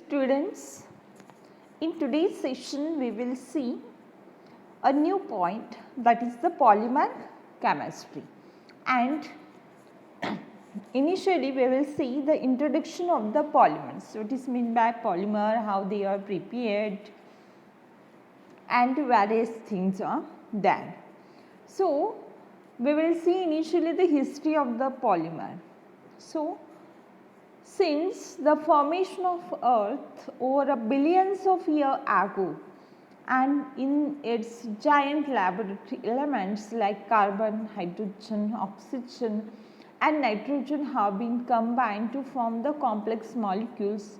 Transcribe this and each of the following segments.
students, in today's session we will see a new point, that is the polymer chemistry, and initially we will see the introduction of the polymers. So, what is meant by polymer, how they are prepared, and various things are there. So, we will see initially the history of the polymer. So, since the formation of earth over billions of years ago, and in its giant laboratory elements like carbon, hydrogen, oxygen and nitrogen have been combined to form the complex molecules,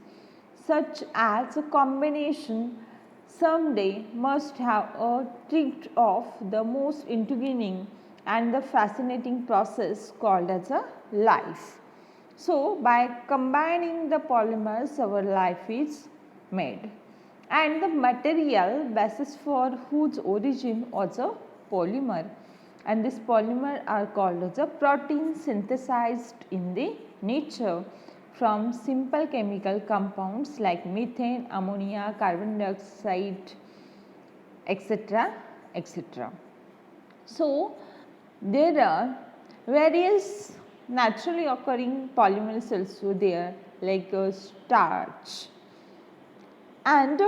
such as a combination someday must have triggered off the most intriguing and the fascinating process called as a life. So, by combining the polymers, our life is made, and the material basis for whose origin was a polymer, and this polymer are called as a protein synthesized in the nature from simple chemical compounds like methane, ammonia, carbon dioxide, etc., etc. So, there are various naturally occurring polymers also there, like starch. And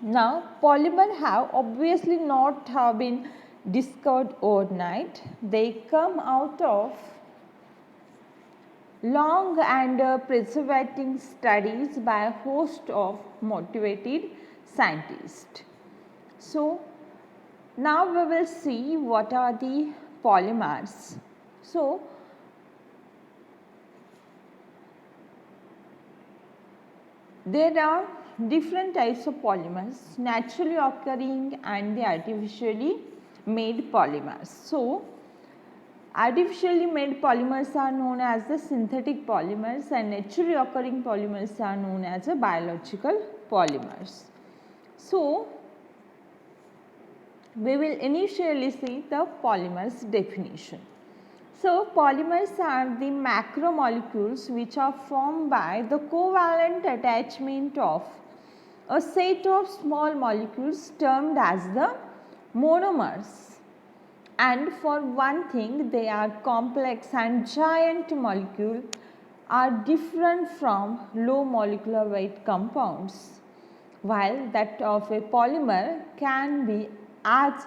now polymer have obviously not have been discovered overnight. They come out of long and persevering studies by a host of motivated scientists. So, now we will see what are the polymers. So, there are different types of polymers, naturally occurring and the artificially made polymers. So, artificially made polymers are known as the synthetic polymers, and naturally occurring polymers are known as the biological polymers. So, we will initially see the polymers definition. So, polymers are the macromolecules which are formed by the covalent attachment of a set of small molecules termed as the monomers. And for one thing, they are complex and giant molecules are different from low molecular weight compounds, while that of a polymer can be as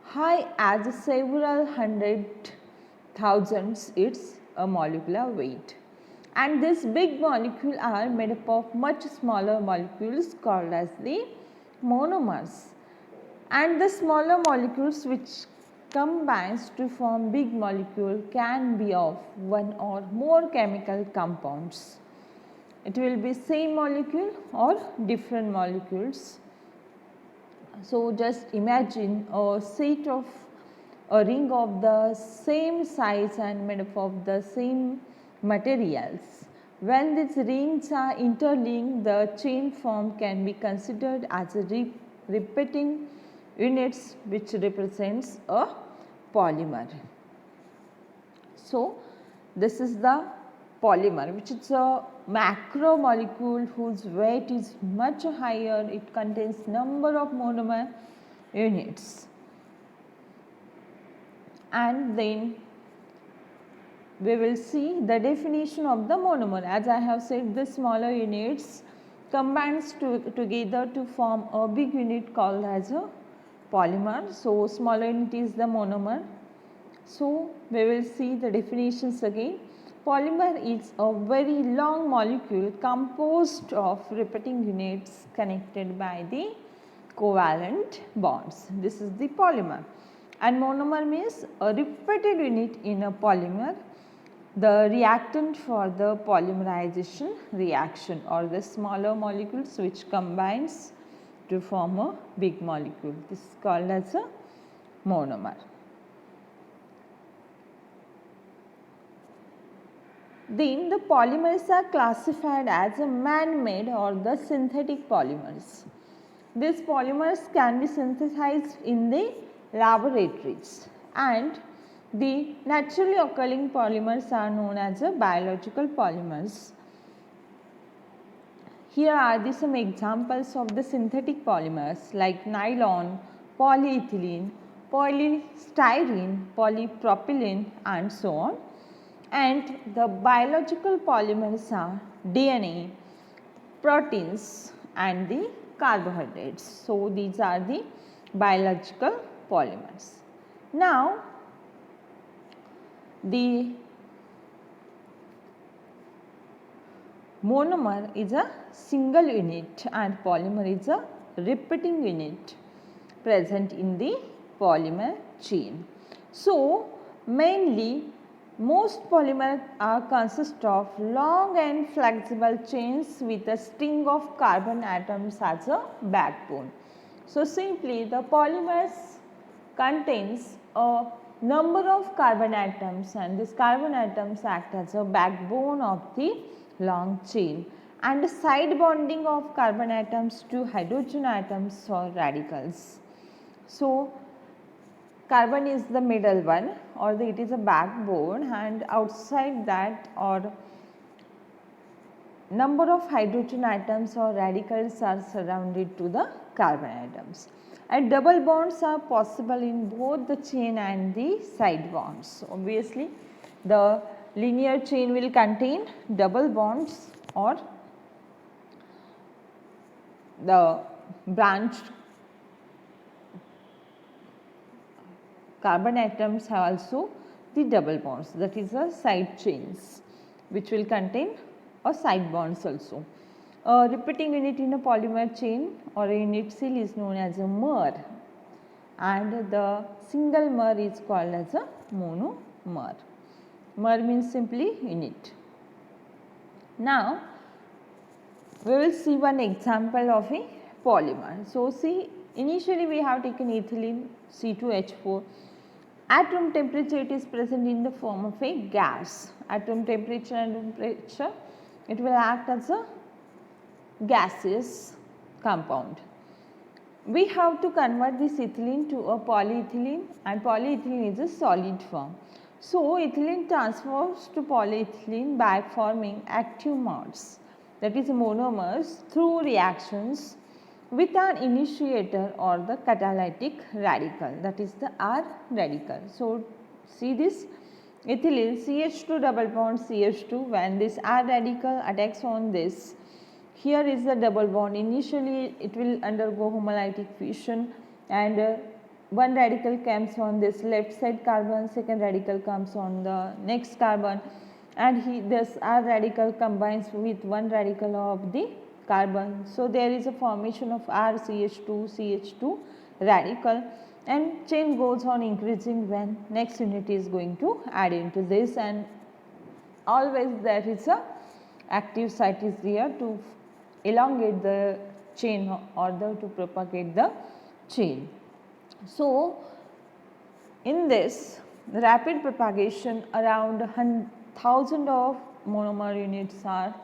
high as several hundred thousands its molecular weight. And these big molecules are made up of much smaller molecules called as the monomers. And the smaller molecules which combines to form big molecule can be of one or more chemical compounds. It will be same molecule or different molecules. So, just imagine a set of a ring of the same size and made up of the same materials. When these rings are interlinked, the chain form can be considered as a repeating units which represents a polymer. So, this is the polymer, which is a macromolecule whose weight is much higher. It contains number of monomer units. And then we will see the definition of the monomer. As I have said, the smaller units combines together to form a big unit called as a polymer. So, smaller unit is the monomer. So, we will see the definitions again. Polymer is a very long molecule composed of repeating units connected by the covalent bonds. This is the polymer. And monomer means a repeated unit in a polymer, the reactant for the polymerization reaction, or the smaller molecules which combines to form a big molecule. This is called as a monomer. Then the polymers are classified as a man-made or the synthetic polymers. These polymers can be synthesized in the laboratories, and the naturally occurring polymers are known as biological polymers. Here are some examples of the synthetic polymers like nylon, polyethylene, polystyrene, polypropylene and so on. And the biological polymers are DNA, proteins and the carbohydrates. So, these are the biological polymers. Now, the monomer is a single unit and polymer is a repeating unit present in the polymer chain. So, mainly most polymers consist of long and flexible chains with a string of carbon atoms as a backbone. So, simply the polymers contains a number of carbon atoms and these carbon atoms act as a backbone of the long chain and side bonding of carbon atoms to hydrogen atoms or radicals. So, carbon is the middle one or it is a backbone and outside that or number of hydrogen atoms or radicals are surrounded to the carbon atoms. And double bonds are possible in both the chain and the side bonds. So, obviously, the linear chain will contain double bonds or the branched carbon atoms have also the double bonds, that is the side chains which will contain a side bonds also. A repeating unit in a polymer chain or a unit cell is known as a mer and the single mer is called as a monomer. Mer means simply unit. Now, we will see one example of a polymer. So, see, initially we have taken ethylene C2H4. At room temperature it is present in the form of a gas. At room temperature and room pressure it will act as a gaseous compound. We have to convert this ethylene to a polyethylene and polyethylene is a solid form. So, ethylene transfers to polyethylene by forming active modes, that is monomers, through reactions with an initiator or the catalytic radical, that is the R radical. So, see this ethylene CH2 double bond CH2, when this R radical attacks on this, here is the double bond. Initially it will undergo homolytic fission and one radical comes on this left side carbon, second radical comes on the next carbon and this R radical combines with one radical of the carbon. So, there is a formation of RCH2CH2 radical and chain goes on increasing when next unit is going to add into this and always there is a active site is there to elongate the chain or to propagate the chain. So, in this rapid propagation around 1000 of monomer units are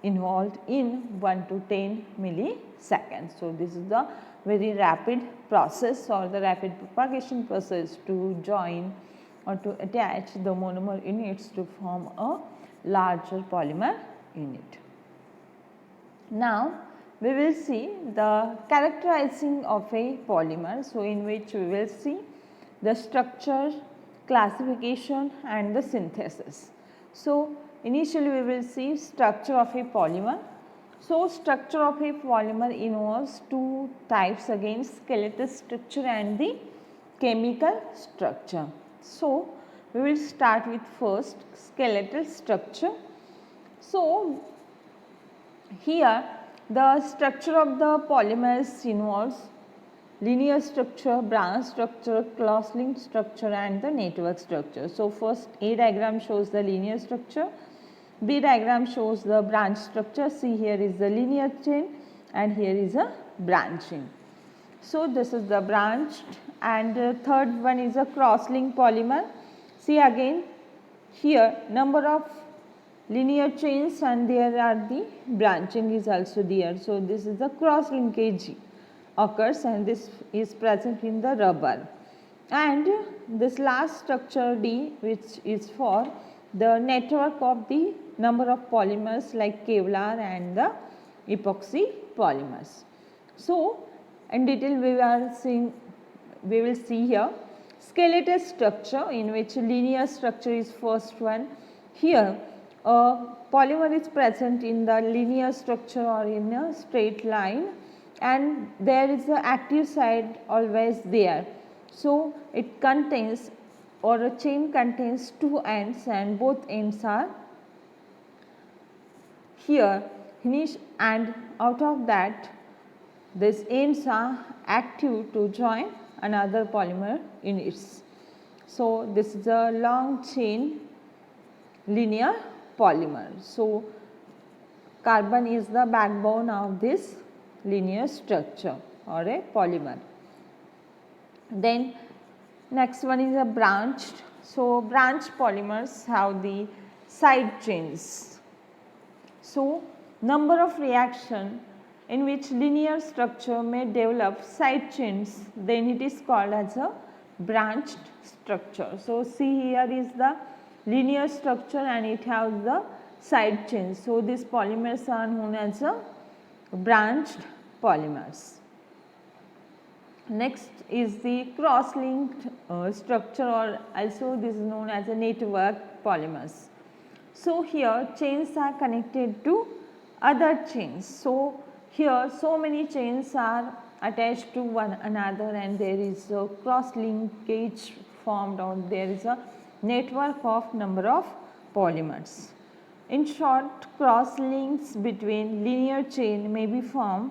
involved in 1 to 10 milliseconds. So, this is the very rapid process or the rapid propagation process to join or to attach the monomer units to form a larger polymer unit. Now, we will see the characterizing of a polymer. So, in which we will see the structure, classification and the synthesis. So, initially we will see structure of a polymer. So, structure of a polymer involves two types again, skeletal structure and the chemical structure. So, we will start with first skeletal structure. So, here the structure of the polymers involves linear structure, branch structure, cross-linked structure and the network structure. So, first A diagram shows the linear structure, B diagram shows the branch structure. See, here is the linear chain and here is a branching. So, this is the branched and third one is a cross-linked polymer. See again here number of linear chains and there are the branching is also there. So, this is the cross linkage occurs and this is present in the rubber. And this last structure D, which is for the network of the number of polymers like Kevlar and the epoxy polymers. So, in detail we will see here skeletal structure, in which linear structure is first one. Here a polymer is present in the linear structure or in a straight line, and there is the active side always there. So, it contains, or a chain contains two ends, and both ends are here, and out of that these ends are active to join another polymer units. So, this is a long chain linear polymer. So, carbon is the backbone of this linear structure or a polymer. Then next one is a branched. So, branched polymers have the side chains. So, number of reaction in which linear structure may develop side chains, then it is called as a branched structure. So, see here is the linear structure and it has the side chains. So, these polymers are known as a branched polymers. Next is the cross-linked structure, or also this is known as a network polymers. So, here chains are connected to other chains. So, here so many chains are attached to one another and there is a cross linkage formed, or there is a network of number of polymers. In short, cross links between linear chain may be formed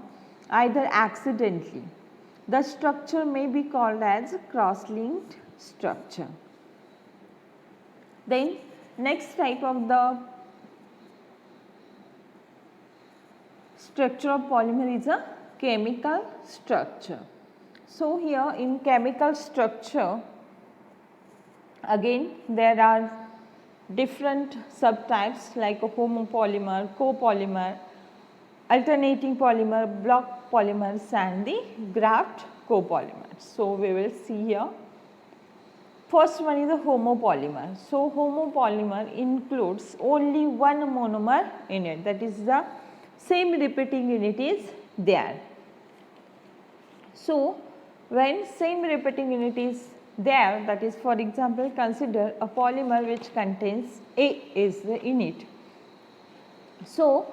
either accidentally. The structure may be called as cross linked structure. Then next type of the structure of polymer is a chemical structure. So, here in chemical structure again there are different subtypes like a homopolymer, copolymer, alternating polymer, block polymers and the graft copolymers. So, we will see here. First one is a homopolymer. So, homopolymer includes only one monomer in it, that is the same repeating unit is there. So, when same repeating unit is there, that is for example consider a polymer which contains A is the unit. So,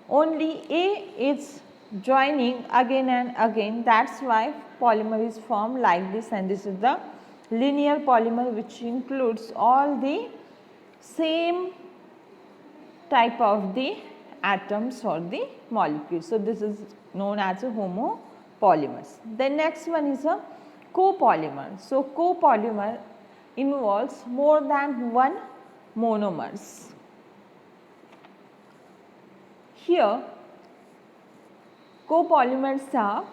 only A is joining again and again, that is why polymer is formed like this, and this is the linear polymer which includes all the same type of the atoms or the molecules. So, this is known as a homopolymers. The next one is a copolymer. So, copolymer involves more than one monomers. Here copolymers are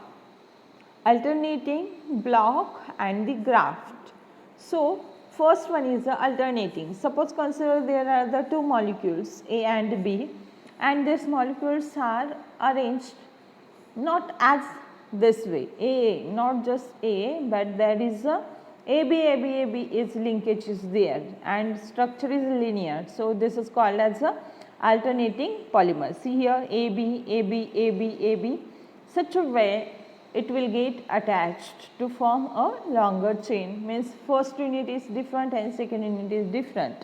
alternating, block and the graft. So, first one is the alternating. Suppose consider there are the two molecules A and B, and these molecules are arranged not as this way, A, not just A, but there is a AB is linkage is there and structure is linear. So, this is called as a alternating polymer. See here AB, such a way it will get attached to form a longer chain, means first unit is different and second unit is different.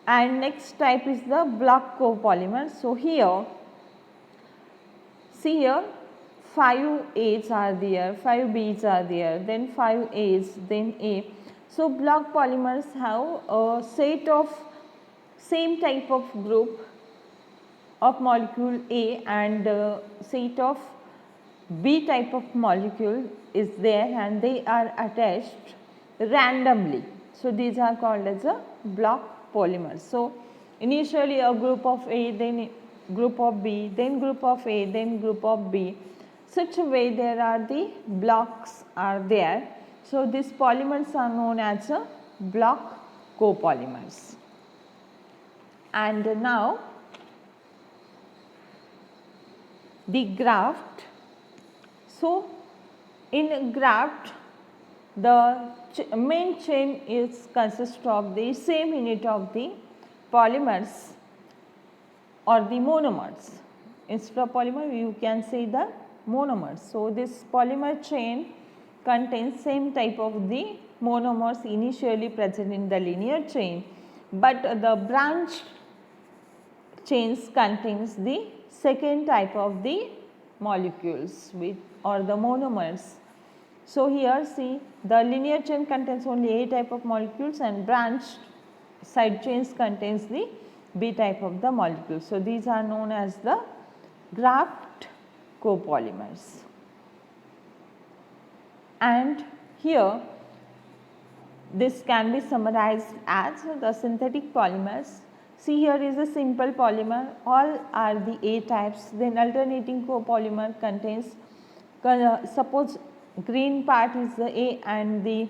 And next type is the block copolymer. So, here see here 5 A's are there, 5 B's are there, then 5 A's, then A. So, block polymers have a set of same type of group of molecule A and set of B type of molecule is there and they are attached randomly. So, these are called as a block polymers. So, initially a group of A, then group of B, then group of A, then group of B. Such a way there are the blocks are there. So, these polymers are known as a block copolymers. And now the graft. So, in graft the main chain is consists of the same unit of the polymers or the monomers. instead of polymer you can say the monomers. So, this polymer chain contains same type of the monomers initially present in the linear chain, but the branch chains contains the second type of the molecules with or the monomers. So, here see the linear chain contains only A type of molecules and branch side chains contains the B type of the molecules. So, these are known as the graft copolymers. And here this can be summarized as the synthetic polymers. See, here is a simple polymer, all are the A types, then alternating copolymer contains, suppose green part is the A and the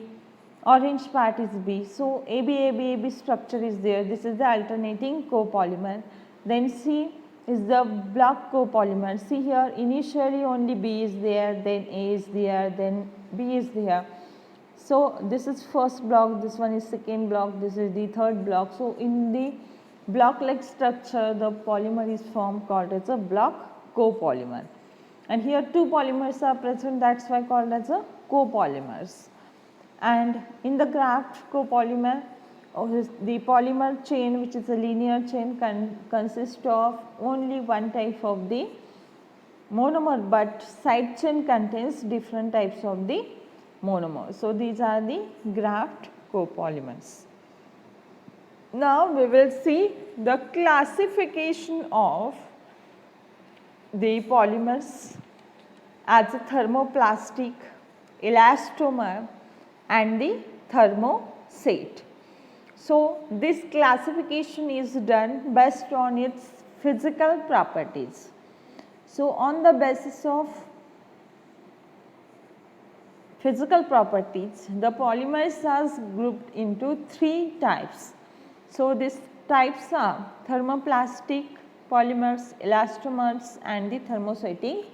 orange part is B. So, AB structure is there, this is the alternating copolymer. Then C is the block copolymer. See here initially only B is there, then A is there, then B is there. So, this is first block, this one is second block, this is the third block. So, in the block like structure the polymer is formed called as a block copolymer. And here two polymers are present, that is why called as a copolymers. And in the graft copolymer, the polymer chain which is a linear chain consists of only one type of the monomer, but side chain contains different types of the monomer. So, these are the graft copolymers. Now, we will see the classification of the polymers as a thermoplastic, elastomer and the thermoset. So, this classification is done based on its physical properties. So, on the basis of physical properties, the polymers are grouped into three types. So, these types are thermoplastic polymers, elastomers and the thermosetting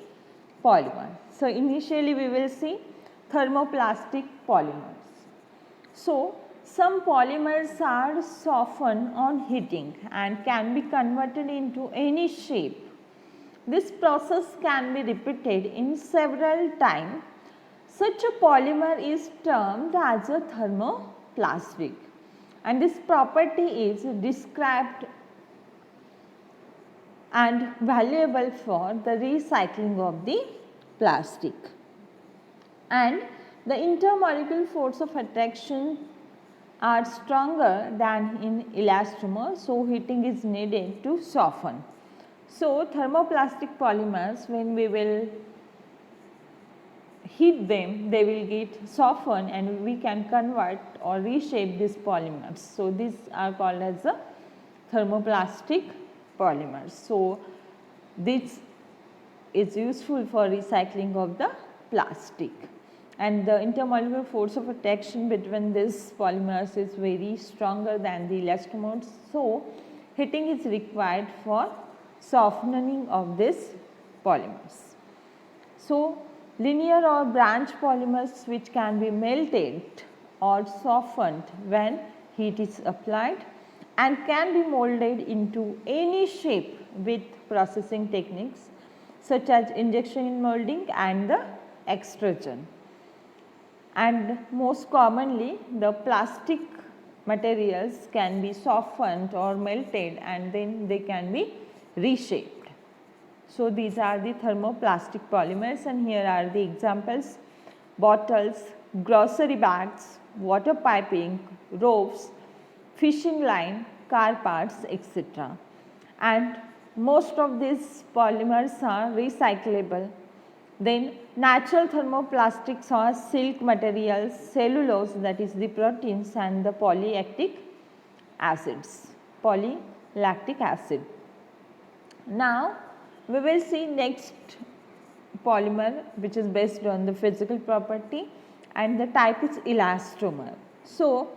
polymer. So, initially we will see thermoplastic polymers. So, some polymers are softened on heating and can be converted into any shape. This process can be repeated in several times. Such a polymer is termed as a thermoplastic, and this property is described and valuable for the recycling of the plastic. And the intermolecular force of attraction are stronger than in elastomer, so heating is needed to soften. So, thermoplastic polymers, when we will heat them, they will get softened and we can convert or reshape these polymers. So, these are called as the thermoplastic polymers. So, this is useful for recycling of the plastic, and the intermolecular force of attraction between these polymers is very stronger than the elastomers. So, heating is required for softening of these polymers. So, linear or branch polymers which can be melted or softened when heat is applied and can be molded into any shape with processing techniques such as injection molding and the extrusion. And most commonly the plastic materials can be softened or melted and then they can be reshaped. So, these are the thermoplastic polymers, and here are the examples: bottles, grocery bags, water piping, ropes, fishing line, car parts, etc. And most of these polymers are recyclable. Then natural thermoplastics are silk materials, cellulose, that is the proteins, and the polylactic acids, polylactic acid. Now, we will see next polymer which is based on the physical property, and the type is elastomer. So,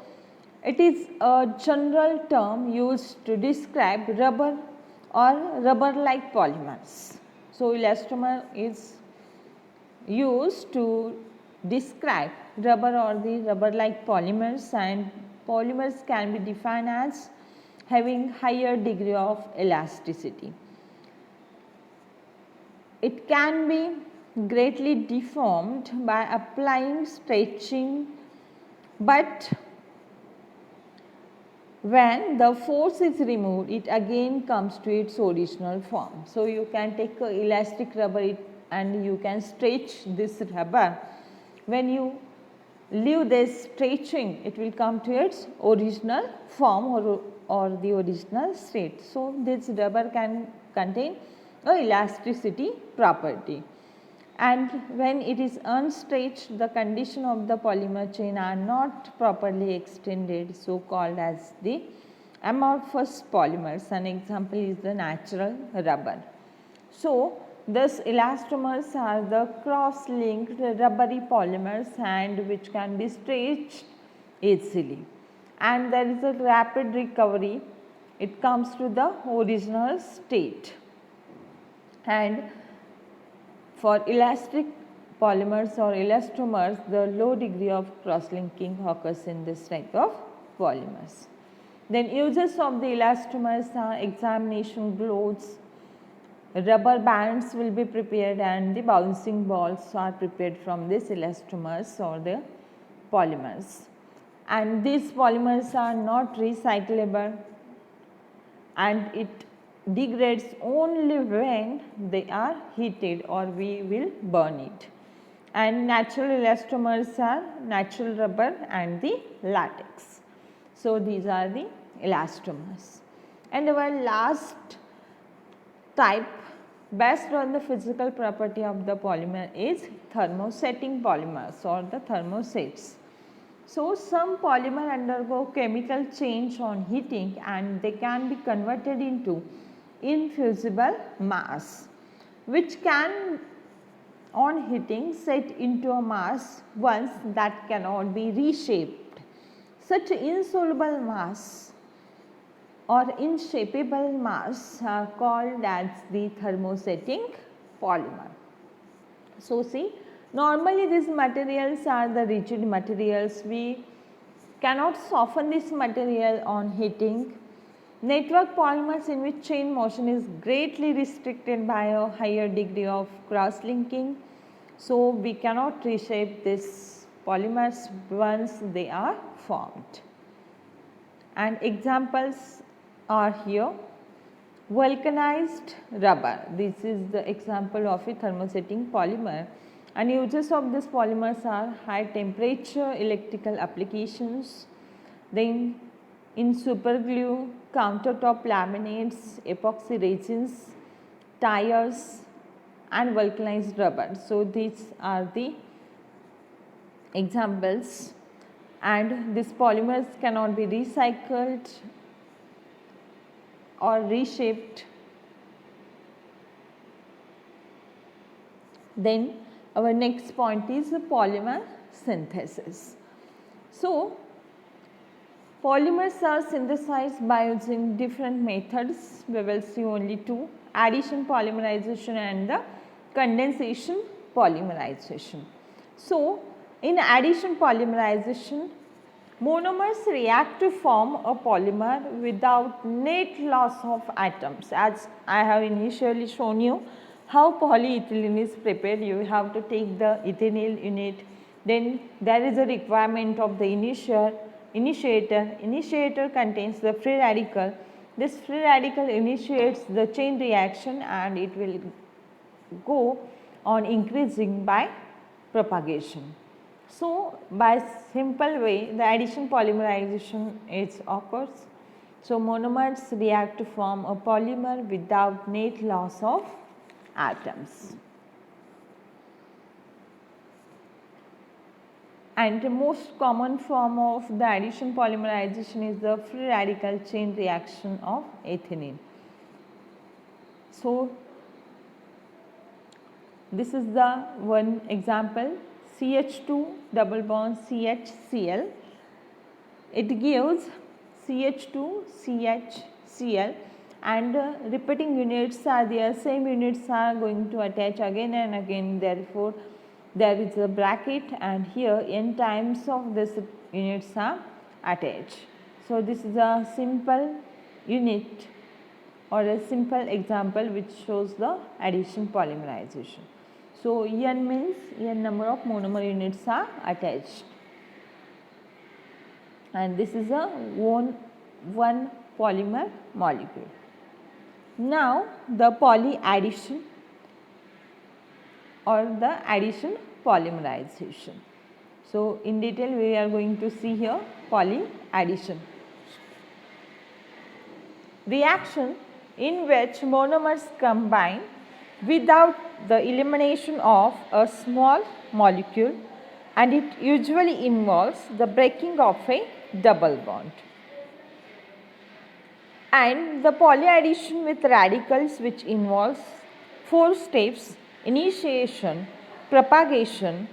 it is a general term used to describe rubber or rubber-like polymers. So, elastomer is used to describe rubber or the rubber-like polymers, and polymers can be defined as having higher degree of elasticity. it can be greatly deformed by applying stretching, but when the force is removed, it again comes to its original form. So, you can take a elastic rubber and you can stretch this rubber. When you leave this stretching, it will come to its original form or the original state. So, this rubber can contain a elasticity property, and when it is unstretched, the condition of the polymer chain are not properly extended, so called as the amorphous polymers. An example is the natural rubber. So, thus elastomers are the cross-linked rubbery polymers and which can be stretched easily, and there is a rapid recovery. It comes to the original state. And for elastic polymers or elastomers, the low degree of cross-linking occurs in this type of polymers. Then uses of the elastomers are examination gloves, rubber bands will be prepared, and the bouncing balls are prepared from these elastomers or the polymers. And these polymers are not recyclable, and it degrades only when they are heated or we will burn it. And natural elastomers are natural rubber and the latex. So, these are the elastomers. And our last type based on the physical property of the polymer is thermosetting polymers or the thermosets. So, some polymer undergo chemical change on heating and they can be converted into infusible mass, which can on heating set into a mass once that cannot be reshaped. Such insoluble mass or inshapeable mass are called as the thermosetting polymer. So, see, normally these materials are the rigid materials. We cannot soften this material on heating. Network polymers in which chain motion is greatly restricted by a higher degree of cross-linking. So, we cannot reshape these polymers once they are formed. And examples are here. Vulcanized rubber, this is the example of a thermosetting polymer, and uses of this polymers are high temperature electrical applications, then in superglue, countertop laminates, epoxy resins, tires and vulcanized rubber. So, these are the examples, and these polymers cannot be recycled or reshaped. Then our next point is the polymer synthesis. So, polymers are synthesized by using different methods. We will see only two: addition polymerization and the condensation polymerization. So, in addition polymerization, monomers react to form a polymer without net loss of atoms. As I have initially shown you how polyethylene is prepared, you have to take the ethynyl unit, then there is a requirement of the initiator. Initiator contains the free radical. This free radical initiates the chain reaction and it will go on increasing by propagation. So, by simple way the addition polymerization occurs. So, monomers react to form a polymer without net loss of atoms. And the most common form of the addition polymerization is the free radical chain reaction of ethylene. So, this is the one example, CH2 double bond CHCl. It gives CH2 CHCl, and repeating units are there, same units are going to attach again and again, therefore there is a bracket and here n times of this units are attached. So, this is a simple unit or a simple example which shows the addition polymerization. So, N means N number of monomer units are attached, and this is a one polymer molecule. Now, the poly addition or the addition polymerization. So, in detail we are going to see here poly addition. Reaction in which monomers combine without the elimination of a small molecule, and it usually involves the breaking of a double bond. And the polyaddition with radicals, which involves 4 steps: initiation, propagation,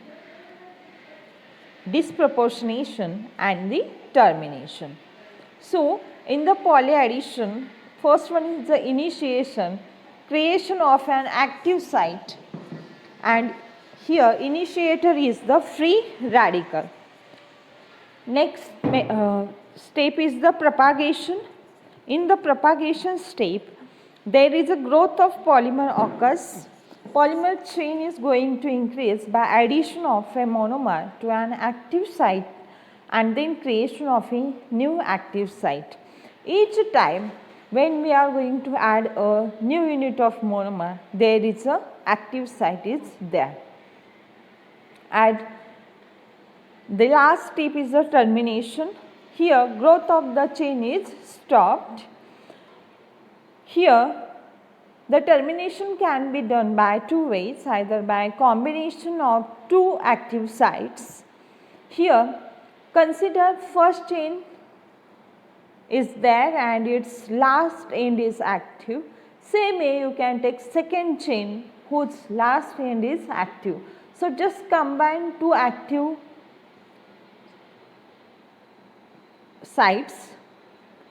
disproportionation and the termination. So, in the polyaddition, first one is the initiation, creation of an active site, and here initiator is the free radical. Next step is the propagation. In the propagation step, there is a growth of polymer occurs. Polymer chain is going to increase by addition of a monomer to an active site and then creation of a new active site. Each time when we are going to add a new unit of monomer, there is a active site is there. And the last step is the termination. Here growth of the chain is stopped. Here the termination can be done by 2 ways, either by combination of 2 active sites. Here consider first chain is there and its last end is active. Same way you can take second chain whose last end is active. So, just combine 2 active sites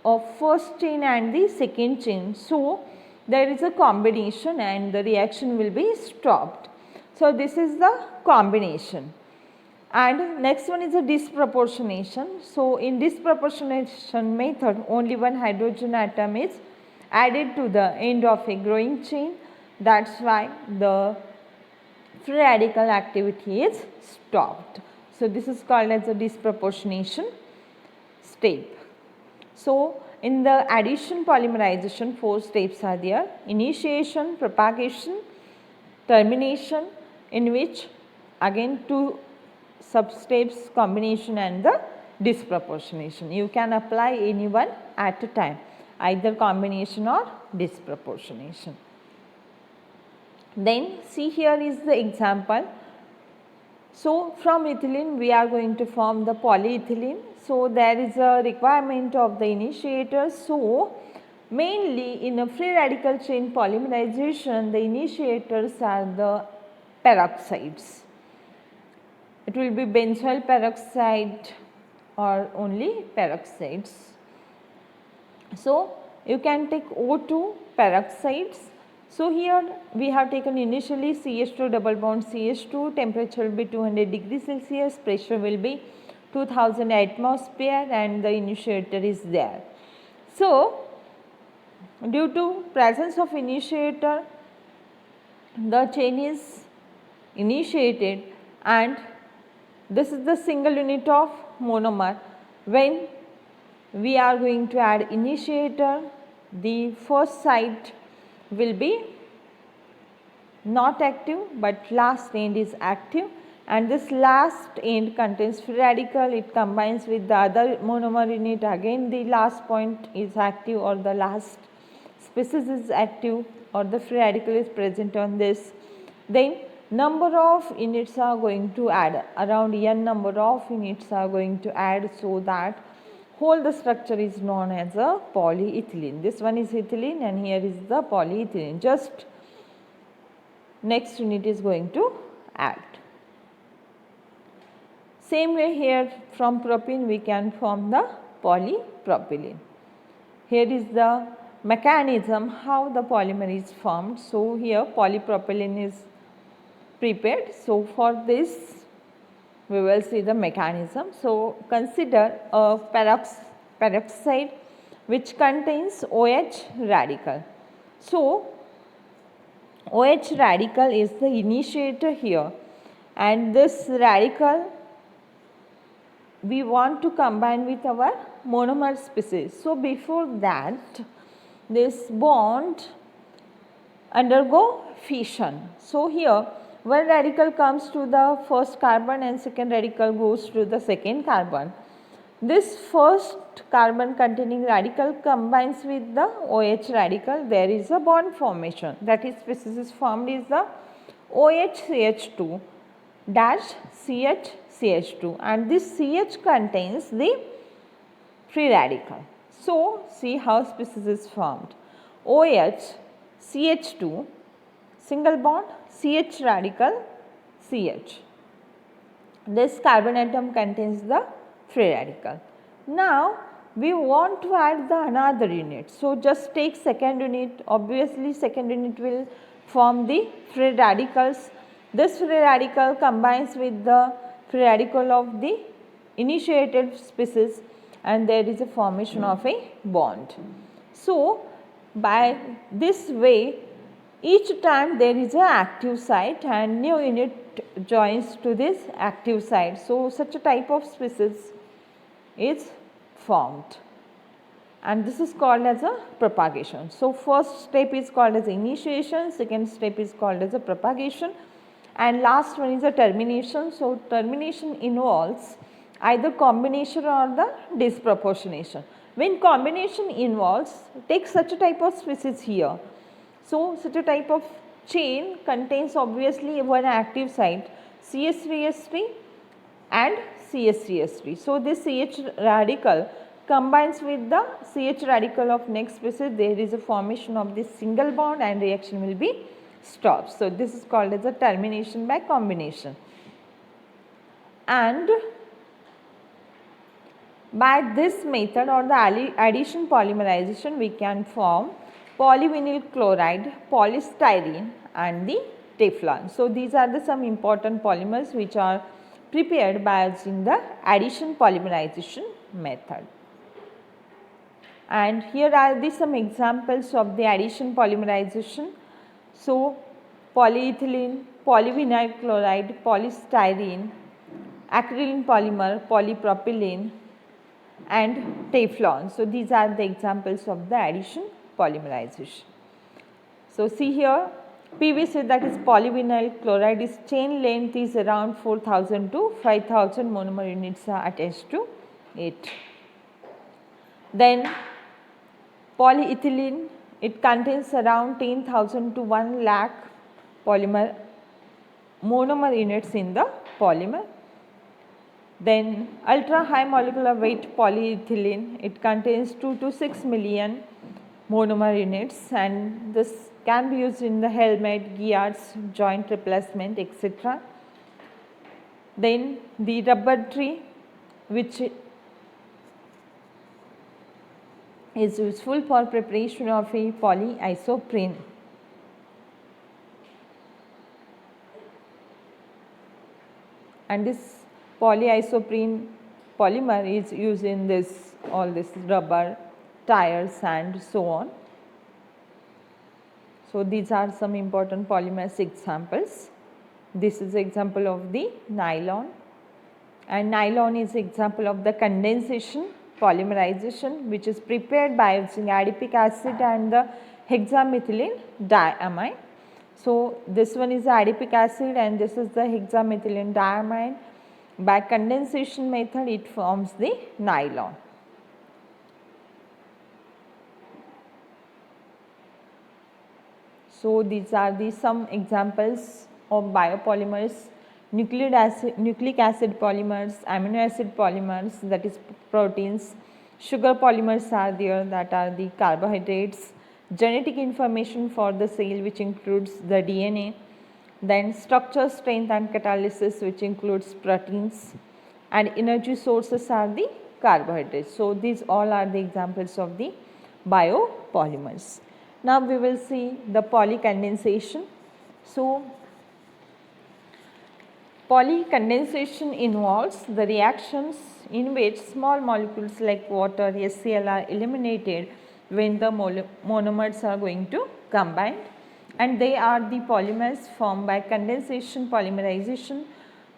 of first chain and the second chain. So, there is a combination and the reaction will be stopped. So, this is the combination. And next one is a disproportionation. So, in disproportionation method, only one hydrogen atom is added to the end of a growing chain. That is why the free radical activity is stopped. So, this is called as a disproportionation step. So, in the addition polymerization, 4 steps are there: initiation, propagation, termination, in which again 2 sub-steps, combination and the disproportionation. You can apply any one at a time, either combination or disproportionation. Then see, here is the example. So, from ethylene we are going to form the polyethylene. So, there is a requirement of the initiator. So, mainly in a free radical chain polymerization, the initiators are the peroxides. It will be benzoyl peroxide or only peroxides. So, you can take O2 peroxides. So, here we have taken initially CH2 double bond CH2, temperature will be 200 degrees Celsius, pressure will be 2000 atmosphere and the initiator is there. So, due to presence of initiator, the chain is initiated and this is the single unit of monomer. When we are going to add initiator, the first site will be not active but last end is active, and this last end contains free radical. It combines with the other monomer unit, again the last point is active or the last species is active or the free radical is present on this. Then number of units are going to add, around n number of units are going to add, so that whole the structure is known as a polyethylene. This one is ethylene and here is the polyethylene. Just next unit is going to add. Same way here from propene we can form the polypropylene. Here is the mechanism how the polymer is formed. So, here polypropylene is prepared. So, for this we will see the mechanism. So, consider a peroxide which contains OH radical. So OH radical is the initiator here, and this radical we want to combine with our monomer species. So before that, this bond undergo fission. So here one radical comes to the first carbon and second radical goes to the second carbon. This first carbon containing radical combines with the OH radical. There is a bond formation, that is species is formed is the OH-CH2 dash CH-CH2, and this CH contains the free radical. So see how species is formed. OH CH2 single bond, CH radical CH. This carbon atom contains the free radical. Now we want to add the another unit. So just take second unit. Obviously second unit will form the free radicals. This free radical combines with the free radical of the initiated species, and there is a formation of a bond. So by this way, each time there is an active site and new unit joins to this active site. So such a type of species is formed, and this is called as a propagation. So first step is called as initiation, second step is called as a propagation, and last one is a termination. So termination involves either combination or the disproportionation. When combination involves, take such a type of species here. So such a type of chain contains obviously one active site, CH3H3 and CH3H3. So this CH radical combines with the CH radical of next species. There is a formation of this single bond and reaction will be stopped. So this is called as a termination by combination. And by this method or the addition polymerization, we can form polyvinyl chloride, polystyrene and the Teflon. So these are the some important polymers which are prepared by using the addition polymerization method. And here are the some examples of the addition polymerization. So polyethylene, polyvinyl chloride, polystyrene, acrylic polymer, polypropylene and Teflon. So these are the examples of the addition polymerization. So see here, PVC, that is polyvinyl chloride, is chain length is around 4000 to 5000 monomer units are attached to it. Then polyethylene, it contains around 10,000 to 1 lakh polymer monomer units in the polymer. Then ultra high molecular weight polyethylene, it contains 2 to 6 million monomer units, and this can be used in the helmet, gears, joint replacement, etc. Then the rubber tree, which is useful for preparation of a polyisoprene. And this polyisoprene polymer is used in this all this rubber, tires and so on. So these are some important polymers examples. This is example of the nylon, and nylon is example of the condensation polymerization, which is prepared by using adipic acid and the hexamethylene diamine. So this one is the adipic acid and this is the hexamethylene diamine. By condensation method it forms the nylon. So these are the some examples of biopolymers: nucleic acid polymers, amino acid polymers, that is proteins, sugar polymers are there, that are the carbohydrates, genetic information for the cell, which includes the DNA, then structure, strength and catalysis, which includes proteins, and energy sources are the carbohydrates. So these all are the examples of the biopolymers. Now we will see the polycondensation. So polycondensation involves the reactions in which small molecules like water, HCl are eliminated when the monomers are going to combine, and they are the polymers formed by condensation, polymerization.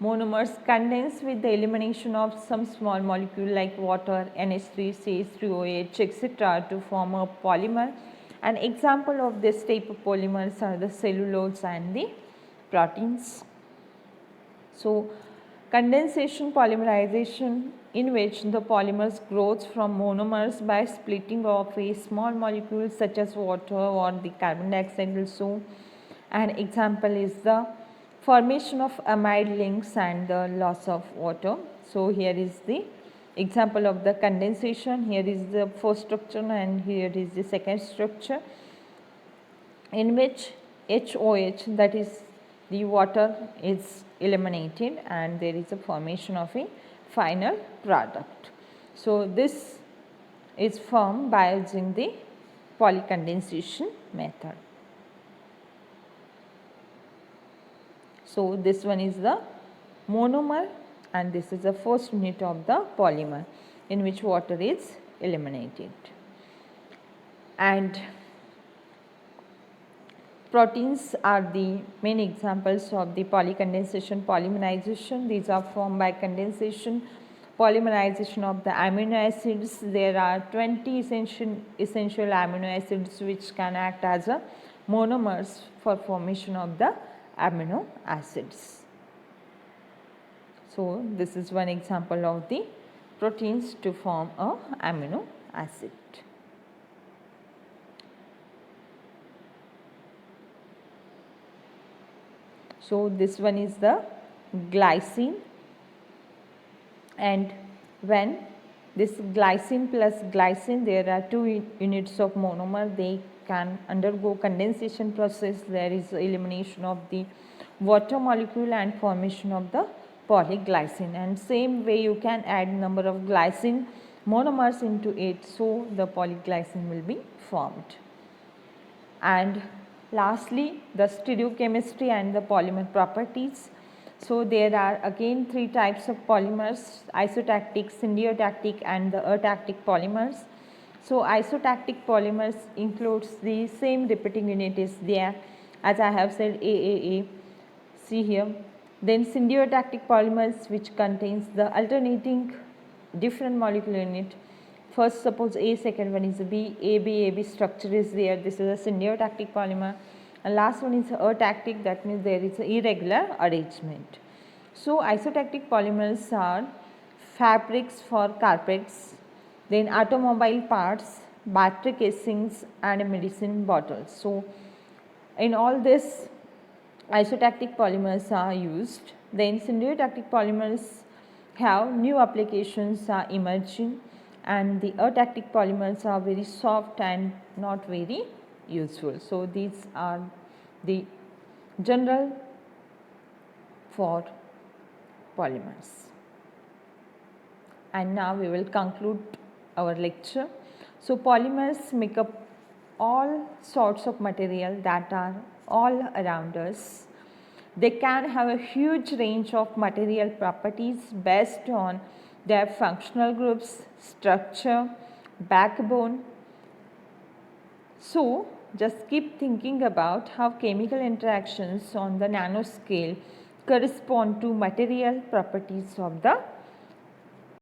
Monomers condense with the elimination of some small molecule like water, NH3, CH3OH, etc. to form a polymer. An example of this type of polymers are the cellulose and the proteins. So, condensation polymerization, in which the polymers grows from monomers by splitting of a small molecule such as water or the carbon dioxide also. An example is the formation of amide links and the loss of water. So, here is the example of the condensation. Here is the first structure and here is the second structure, in which HOH, that is the water, is eliminated and there is a formation of a final product. So, this is formed by using the polycondensation method. So, this one is the monomer and this is the first unit of the polymer, in which water is eliminated. And proteins are the main examples of the polycondensation, polymerization. These are formed by condensation, polymerization of the amino acids. There are 20 essential amino acids which can act as a monomers for formation of the amino acids. So, this is one example of the proteins to form a amino acid. So, this one is the glycine, and when this glycine plus glycine, there are two units of monomer, they can undergo condensation process. There is elimination of the water molecule and formation of the polyglycine, and same way you can add number of glycine monomers into it, so the polyglycine will be formed. And lastly, the stereochemistry and the polymer properties. So, there are again three types of polymers: isotactic, syndiotactic and the atactic polymers. So, isotactic polymers includes the same repeating unit is there, as I have said, AAA, see here. Then syndiotactic polymers, which contains the alternating different molecular unit. First, suppose A, second one is B, AB structure is there. This is a syndiotactic polymer. And last one is atactic, that means there is irregular arrangement. So, isotactic polymers are fabrics for carpets, then automobile parts, battery casings and medicine bottles. So, in all this, isotactic polymers are used. Then syndiotactic polymers have new applications are emerging, and the atactic polymers are very soft and not very useful. So, these are the general for polymers. And now we will conclude our lecture. So, polymers make up all sorts of material that are all around us. They can have a huge range of material properties based on their functional groups, structure, backbone. So, just keep thinking about how chemical interactions on the nanoscale correspond to material properties of the